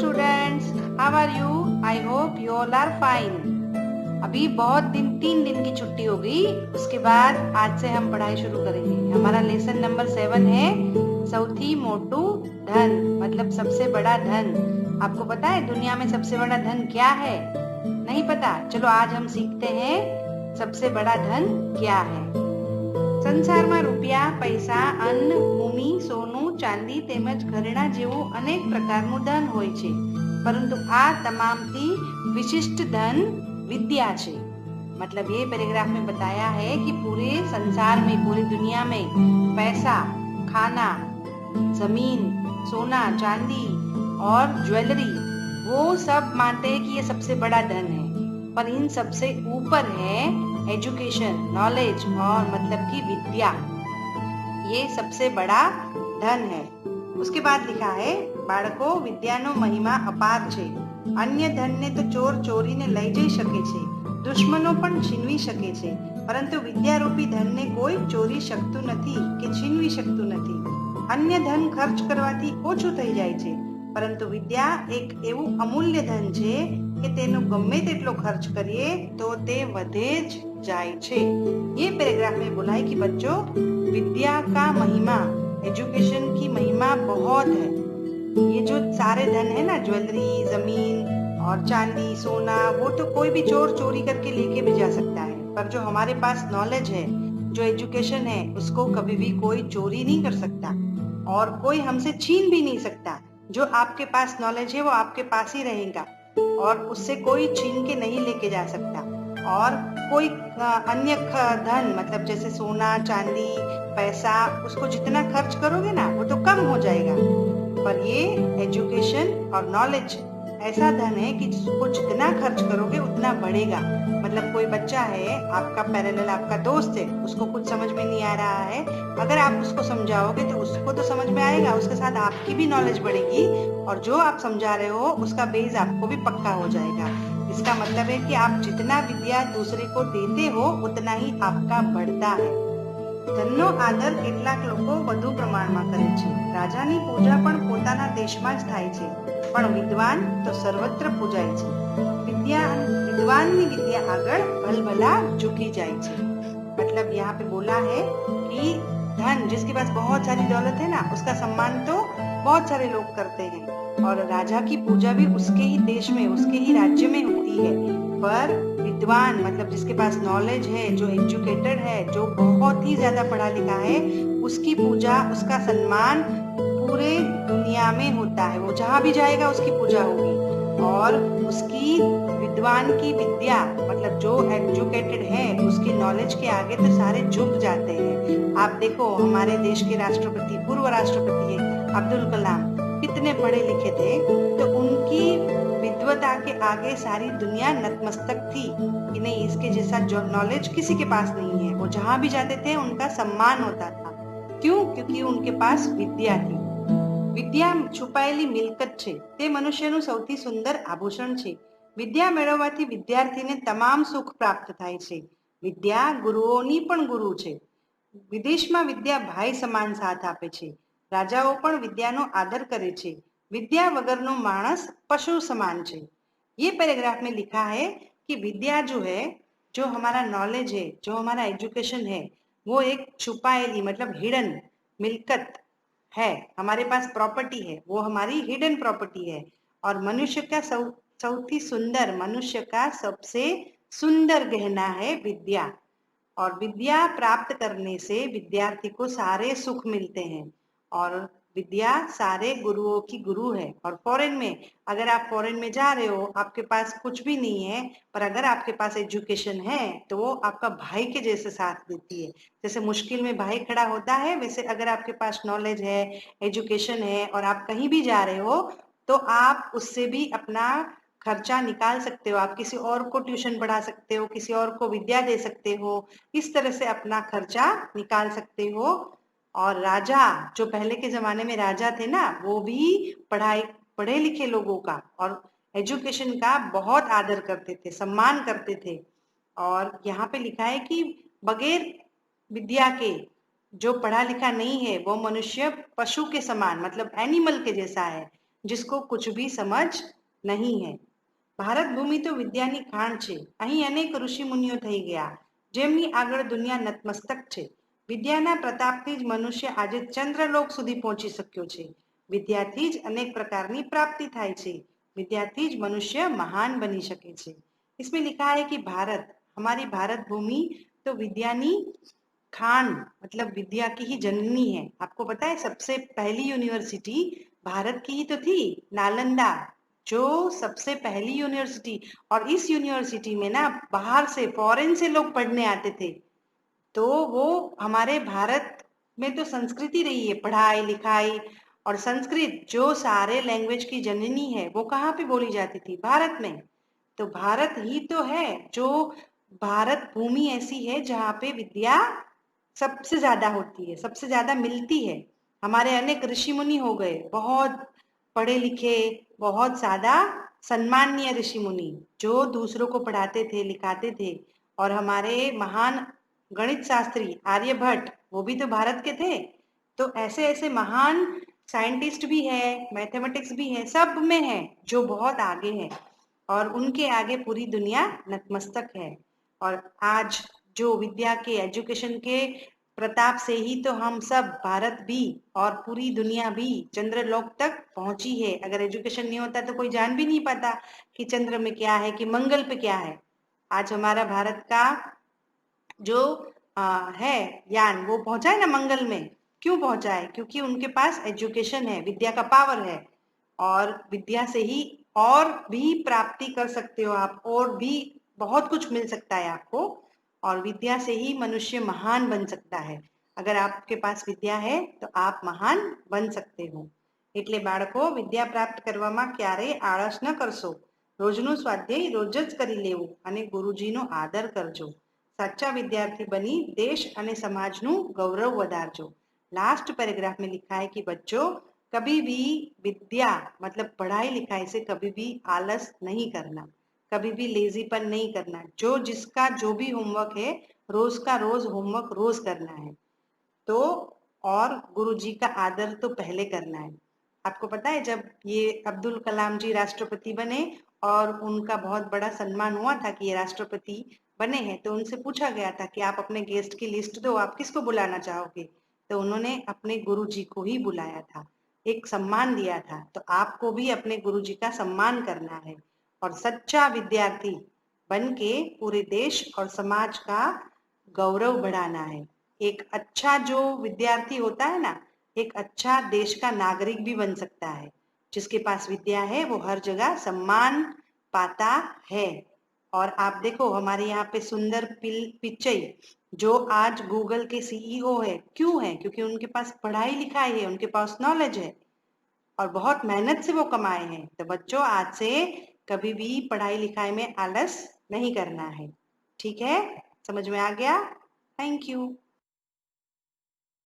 students, how are you? I hope you all are fine. अभी बहुत दिन 3 दिन की छुट्टी हो गई, उसके बाद आज से हम पढ़ाई शुरू करेंगे। हमारा लेसन नंबर 7 है सौथी मोटू धन, मतलब सबसे बड़ा धन। आपको पता है दुनिया में सबसे बड़ा धन क्या है? नहीं पता? चलो आज हम सीखते हैं सबसे बड़ा धन क्या है। સંસારમાં રૂપિયા, પૈસા, અન્ન, ભૂમિ, સોનું, ચાંદી તેમજ ઘરેણા જેવું અનેક પ્રકારનું ધન હોય છે, પરંતુ આ તમામથી વિશિષ્ટ ધન વિદ્યા છે। मतलब ये पैराग्राफ में बताया है कि पूरे संसार में, पूरी दुनिया में पैसा, खाना, जमीन, सोना, चांदी और ज्वेलरी, वो सब मानते हैं कि ये सबसे बड़ा धन है, पर इन सबसे ऊपर है एजुकेशन, नॉलेज और मतलब की विद्या। ये सबसे बड़ा धन है। उसके बाद लिखा है बाळको विद्यानो महिमा अपार छे। अन्य धन ने तो चोर चोरीने लई जई शके छे, दुश्मनो पण छीनवी शके छे, परंतु विद्यारूपी धन ने कोई चोरी शकતું નથી કે છીનવી શકતું નથી। अन्य धन खर्च करवाથી ઓછું થઈ જાય છે, પરંતુ વિદ્યા એક એવું અમૂલ્ય ધન છે કે તેનો ગમે તેટલો ખર્ચ કરીએ તો તે વધે જ જાય છે। ये पैराग्राफ में बोला है कि बच्चों, विद्या का महिमा, एजुकेशन की महिमा बहुत है। ये जो सारे धन है ना, ज्वेलरी, जमीन और चांदी, सोना, वो तो कोई भी चोर चोरी करके लेके भी जा सकता है, पर जो हमारे पास नॉलेज है, जो एजुकेशन है, उसको कभी भी कोई चोरी नहीं कर सकता और कोई हमसे छीन भी नहीं सकता। जो आपके पास नॉलेज है वो आपके पास ही रहेगा और उससे कोई छीन के नहीं लेके जा सकता। और कोई अन्य धन, मतलब जैसे सोना, चांदी, पैसा, उसको जितना खर्च करोगे ना वो तो कम हो जाएगा, पर ये एजुकेशन और नॉलेज ऐसा धन है कि जिसको जितना खर्च करोगे उतना बढ़ेगा। मतलब कोई बच्चा है आपका पैरेलल, आपका दोस्त है, उसको कुछ समझ में नहीं आ रहा है, अगर आप उसको समझाओगे तो उसको तो समझ में आएगा, उसके साथ आपकी भी नॉलेज बढ़ेगी और जो आप समझा रहे हो उसका बेस आपको भी पक्का हो जाएगा। इसका मतलब है कि आप जितना विद्या दूसरे को देते हो उतना ही आपका बढ़ता है। ધનનો આદર કેટલાક લોકો વધુ પ્રમાણમાં કરે છે। રાજાની પૂજા પણ પોતાના દેશમાં જ થાય છે, પણ વિદ્વાન તો સર્વત્ર પૂજાય છે। વિદ્વાનની વિદ્યા આગળ ભલભલા ઝૂકી જાય છે। मतलब यहाँ पे बोला है कि धन, जिसके पास बहुत सारी दौलत है ना, उसका सम्मान तो बहुत सारे लोग करते हैं और राजा की पूजा भी उसके ही देश में, उसके ही राज्य में होती है, पर विद्वान मतलब जिसके पास नॉलेज है, जो एजुकेटेड है, जो बहुत ही ज्यादा पढ़ा लिखा है, उसकी पूजा, उसका सम्मान पूरे दुनिया में होता है। वो जहाँ भी जाएगा उसकी पूजा होगी और उसकी विद्वान की विद्या, मतलब जो एजुकेटेड है, उसकी नॉलेज के आगे तो सारे झुक जाते हैं। आप देखो हमारे देश के राष्ट्रपति, पूर्व राष्ट्रपति है अब्दुल कलाम, कितने पढ़े लिखे थे, तो उनकी विद्वता के आगे सारी दुनिया नतमस्तक थी कि नहीं, इसके जैसा जो नॉलेज किसी के पास नहीं है। वो जहाँ भी जाते थे उनका सम्मान होता था। क्यों? क्योंकि उनके पास विद्या थी। विद्या છુપાયેલી મિલકત છે, તે મનુષ્યનું સૌથી સુંદર આભૂષણ છે। વિદ્યા મેળવવાથી વિદ્યાર્થીને તમામ સુખ પ્રાપ્ત થાય છે। વિદ્યા ગુરુઓની પણ ગુરુ છે। વિદેશમાં વિદ્યા ભાઈ સમાન સાથ આપે છે। રાજાઓ પણ વિદ્યાનો આદર કરે છે। विद्या वगरनो मानस पशु समान छे। ये पैराग्राफ में लिखा है कि विद्या जो है, जो हमारा नॉलेज है, जो हमारा एजुकेशन है, वो एक छुपाएली मतलब हिडन मिलकत है। हमारे पास प्रॉपर्टी है, वो हमारी हिडन प्रॉपर्टी है। और मनुष्य का सौथी सुंदर, मनुष्य का सबसे सुंदर गहना है विद्या। और विद्या प्राप्त करने से विद्यार्थी को सारे सुख मिलते हैं और विद्या सारे गुरुओं की गुरु है। और फॉरेन में, अगर आप फॉरेन में जा रहे हो, आपके पास कुछ भी नहीं है, पर अगर आपके पास एजुकेशन है तो वो आपका भाई के जैसे साथ देती है। जैसे मुश्किल में भाई खड़ा होता है, वैसे अगर आपके पास नॉलेज है, एजुकेशन है और आप कहीं भी जा रहे हो तो आप उससे भी अपना खर्चा निकाल सकते हो। आप किसी और को ट्यूशन पढ़ा सकते हो, किसी और को विद्या दे सकते हो, इस तरह से अपना खर्चा निकाल सकते हो। और राजा, जो पहले के जमाने में राजा थे ना, वो भी पढ़े लिखे लोगों का और एजुकेशन का बहुत आदर करते थे, सम्मान करते थे। और यहाँ पे लिखा है कि बगैर विद्या के, जो पढ़ा लिखा नहीं है, वो मनुष्य पशु के समान, मतलब एनिमल के जैसा है। जिसको कुछ भी समझ नहीं है। ભારત ભૂમિ તો વિદ્યાની ખાણ છે. અહીં અનેક ઋષિ મુનિઓ થઈ ગયા, જેમની આગળ દુનિયા નતમસ્તક છે. વિદ્યાના પ્રતાપથી જ મનુષ્ય આજે ચંદ્રલોક સુધી પહોંચી શક્યો છે. વિદ્યાથી જ અનેક પ્રકારની પ્રાપ્તિ થાય છે. विद्यार्थी જ मनुष्य महान बनी सके છે. इसमें लिखा है कि भारत, हमारी भारत भूमि तो विद्यानी खान मतलब विद्या की ही जननी है. आपको पता है सबसे पहली यूनिवर्सिटी भारत की ही तो थी, नालंदा, जो सबसे पहली यूनिवर्सिटी. और इस यूनिवर्सिटी में ना बाहर से फॉरेन से लोग पढ़ने आते थे. तो वो हमारे भारत में तो संस्कृति रही है, पढ़ाई लिखाई. और संस्कृत जो सारे लैंग्वेज की जननी है वो कहाँ पे बोली जाती थी? भारत में. तो भारत ही तो है जो भारत भूमि ऐसी है जहाँ पे विद्या सबसे ज्यादा होती है, सबसे ज्यादा मिलती है. हमारे अनेक ऋषि मुनि हो गए, बहुत पढ़े लिखे, बहुत ज्यादा सम्माननीय ऋषि मुनि, जो दूसरों को पढ़ाते थे, लिखाते थे. और हमारे महान गणित शास्त्री आर्यभट्ट, वो भी तो भारत के थे. तो ऐसे ऐसे महान साइंटिस्ट भी है, मैथमेटिक्स भी है, सब में है जो बहुत आगे है. और उनके आगे पूरी दुनिया नतमस्तक है. और आज जो विद्या के, एजुकेशन के प्रताप से ही तो हम सब, भारत भी और पूरी दुनिया भी चंद्रलोक तक पहुंची है. अगर एजुकेशन नहीं होता तो कोई जान भी नहीं पाता कि चंद्र में क्या है, कि मंगल पे क्या है. आज हमारा भारत का जो है यान, वो पहुंचा है ना मंगल में. क्यों पहुंचा है? क्योंकि उनके पास एजुकेशन है, विद्या का पावर है. और विद्या से ही और भी प्राप्ति कर सकते हो आप, और भी बहुत कुछ मिल सकता है आपको. और विद्या से ही मनुष्य महान बन सकता है. अगर आपके पास विद्या है तो आप महान बन सकते हो. એટલે બાળકો વિદ્યા પ્રાપ્ત કરવામાં ક્યારેય આળસ ન કરશો. રોજનું સ્વાધ્યાય રોજ જ કરી લેવું અને ગુરુજીનો આદર કરજો. સાચા વિદ્યાર્થી બની देश અને સમાજનું ગૌરવ વધારજો. लास्ट पैराग्राफ में लिखा है कि बच्चों कभी भी विद्या मतलब पढ़ाई लिखाई से कभी भी आलस नहीं करना, कभी भी लेजीपन नहीं करना. जो जिसका जो भी होमवर्क है, रोज का रोज होमवर्क रोज करना है. तो और गुरुजी का आदर तो पहले करना है. आपको पता है जब ये अब्दुल कलाम जी राष्ट्रपति बने और उनका बहुत बड़ा सम्मान हुआ था कि ये राष्ट्रपति बने हैं, तो उनसे पूछा गया था कि आप अपने गेस्ट की लिस्ट दो, आप किसको बुलाना चाहोगे? तो उन्होंने अपने गुरुजी को ही बुलाया था, एक सम्मान दिया था. तो आपको भी अपने गुरुजी का सम्मान करना है और सच्चा विद्यार्थी बन के पूरे देश और समाज का गौरव बढ़ाना है. एक अच्छा जो विद्यार्थी होता है ना, एक अच्छा देश का नागरिक भी बन सकता है. जिसके पास विद्या है वो हर जगह सम्मान पाता है. और आप देखो हमारे यहाँ पे सुंदर पिचई, जो आज गूगल के सीईओ है, क्यों है? क्योंकि उनके पास पढ़ाई लिखाई है, उनके पास नॉलेज है और बहुत मेहनत से वो कमाए हैं. तो बच्चों आज से कभी भी पढ़ाई लिखाई में आलस नहीं करना है. ठीक है? समझ में आ गया? Thank you.